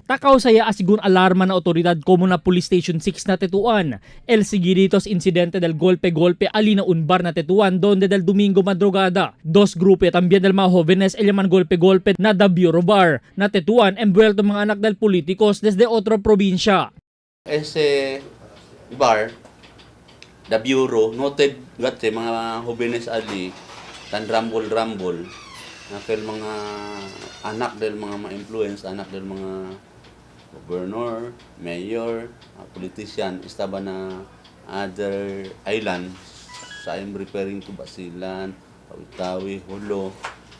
Takaw saya asigun alarma na otoridad como na Police Station 6 na Tetuan. El seguiditos incidente del golpe-golpe ali na unbar na Tetuan donde del Domingo madrugada. Dos grupo también del mga jóvenes el llaman golpe-golpe na the Bureau Bar na Tetuan envuelto mga anak del políticos desde otro probinsya. Ese bar, the Bureau, noted gati mga jóvenes ali, tan rambol-rambol, na kaya mga anak del mga ma-influence, anak del mga governor, mayor, politician, estaba na other island, sa I'm referring to Basilan, Tawi-Tawi, Hulo.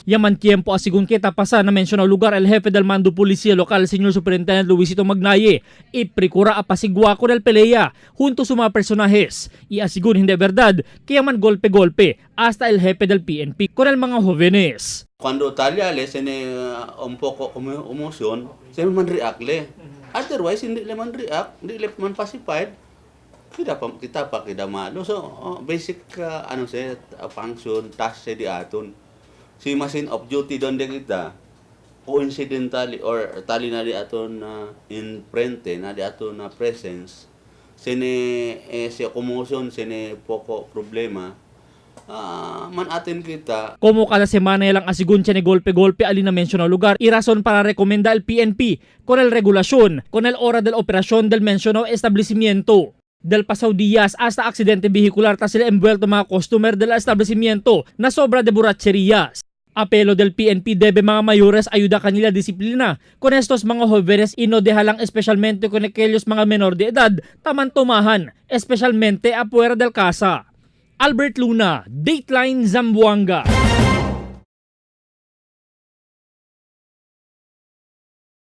Yaman tiempo asigun kita pasa na mencionado lugar el jefe del mando policía local, señor Superintendente Luisito Magnaye, y procura apasigua con el pelea junto a mga personajes. Y asigun hindi verdad, kaya man golpe-golpe hasta el jefe del PNP con el mga jóvenes. Cuando talyale, sine un poco emotion, sine man react le. Otherwise, hindi le man react, hindi le man pacified, kita pa malo. So, basic, function, task di aton. Si machine of duty doon din kita, coincidentally or tali na di aton in prente, na di aton na presence, sine si commotion, sine poco problema, man atin kita. Como cada semana lang asigun siya ni golpe-golpe alin na mencionado lugar y razón para recomenda el PNP con el regulación, con el hora del operación del mencionado establecimiento. Del pasaw días hasta aksidente vehicular ta sila envuelto mga customer del establecimiento na sobra de borracherias. Apelo del PNP debe mga mayores ayuda kanila disiplina con estos mga jóvenes y no dejalang especialmente con aquellos mga menor de edad taman tumahan, especialmente afuera del casa. Albert Luna, Dateline Zamboanga.